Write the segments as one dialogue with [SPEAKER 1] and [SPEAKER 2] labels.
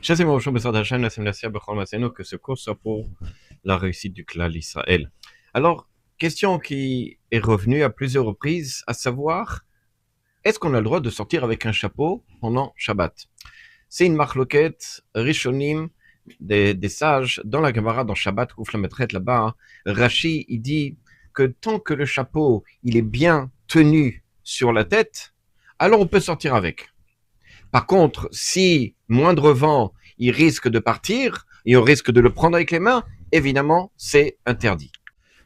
[SPEAKER 1] Chassément, bonjour, Bezrat Hashem, Nassim Nassia, Bechol Maseno, que ce cours soit pour la réussite du Klal Israël. Alors, question qui est revenue à plusieurs reprises, à savoir, est-ce qu'on a le droit de sortir avec un chapeau pendant Shabbat? C'est une marloquette, Rishonim, des sages, dans la Gemara, dans Shabbat, Kouflametret, là-bas, Rashi, il dit que tant que le chapeau, il est bien tenu sur la tête, alors on peut sortir avec. Par contre, si moindre vent, il risque de partir et on risque de le prendre avec les mains, évidemment, c'est interdit.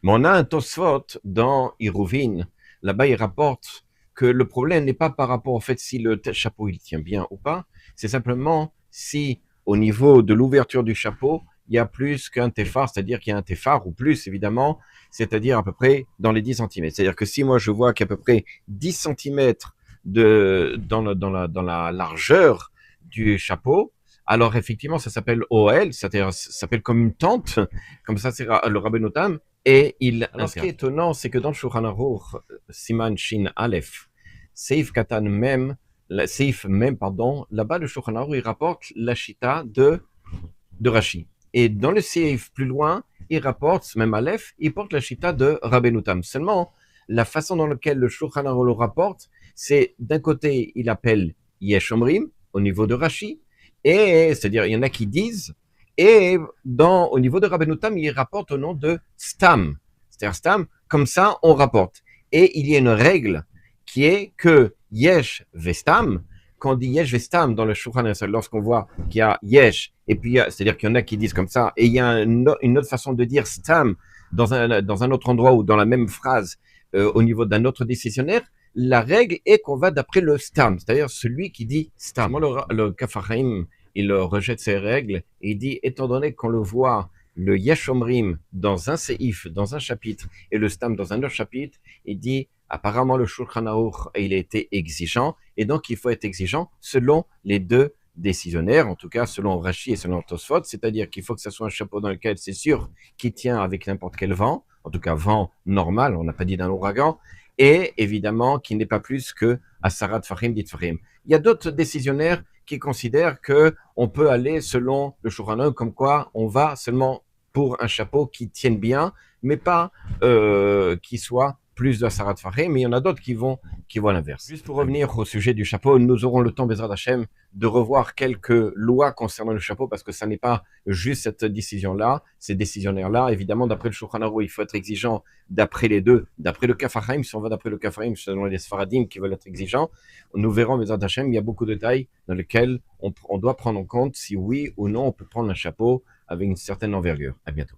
[SPEAKER 1] Mais on a un Tosfot dans Iruvin. Là-bas, il rapporte que le problème n'est pas par rapport au fait si le chapeau il tient bien ou pas, c'est simplement si au niveau de l'ouverture du chapeau, il y a plus qu'un téphar, c'est-à-dire qu'il y a un téphar ou plus évidemment, c'est-à-dire à peu près dans les 10 cm. C'est-à-dire que si moi je vois qu'à peu près 10 cm dans la largeur du chapeau, alors effectivement ça s'appelle OL, c'est-à-dire ça s'appelle comme une tente, comme ça c'est le Rabbeinu Tam, et alors, ce qui est étonnant, c'est que dans le Shulchan Aruch, Siman Shin Aleph, Seif Katan même, Seif même, pardon, là-bas le Shulchan Aruch, il rapporte la Shita de Rashi. Et dans le Seif plus loin, il rapporte, même Aleph, il porte la Shita de Rabbeinu Tam. Seulement, la façon dans laquelle le Shulchan Aruch le rapporte, c'est d'un côté, il appelle Yesh Omrim, au niveau de Rashi, et c'est-à-dire, il y en a qui disent, et au niveau de Rabbeinu Tam, il rapporte au nom de Stam. C'est-à-dire Stam, comme ça, on rapporte. Et il y a une règle qui est que Yesh Vestam, quand on dit Yesh Vestam dans le Shulchan Aruch, lorsqu'on voit qu'il y a Yesh, et puis c'est-à-dire qu'il y en a qui disent comme ça, et il y a une autre façon de dire Stam dans un autre endroit ou dans la même phrase au niveau d'un autre décisionnaire, la règle est qu'on va d'après le Stam, c'est-à-dire celui qui dit Stam. Moi, le Kaf HaChaim, il rejette ces règles et il dit, étant donné qu'on le voit, le Yesh Omrim dans un séif, dans un chapitre, et le Stam dans un autre chapitre, il dit, apparemment le Shulchan Aruch, il a été exigeant, et donc il faut être exigeant selon les deux décisionnaires, en tout cas selon Rashi et selon Tosfot, c'est-à-dire qu'il faut que ce soit un chapeau dans lequel c'est sûr qu'il tient avec n'importe quel vent, en tout cas vent normal, on n'a pas dit d'un ouragan, et évidemment qu'il n'est pas plus que Asarat Fahim dit Fahim. Il y a d'autres décisionnaires qui considèrent que on peut aller selon le Shulchan Aruch, comme quoi on va seulement pour un chapeau qui tienne bien, mais pas qui soit plus de Asarat Fahim, mais il y en a d'autres qui vont à l'inverse. Juste pour revenir au sujet du chapeau, nous aurons le temps, Bezrat Hashem, de revoir quelques lois concernant le chapeau, parce que ça n'est pas juste cette décision-là, ces décisionnaires-là. Évidemment, d'après le Shulchan Aruch, il faut être exigeant d'après les deux, d'après le Kaf HaChaim, si on va d'après le Kaf HaChaim, selon les Sfaradim qui veulent être exigeants, nous verrons, Bezrat Hashem, il y a beaucoup de détails dans lesquels on doit prendre en compte si oui ou non on peut prendre un chapeau avec une certaine envergure. À bientôt.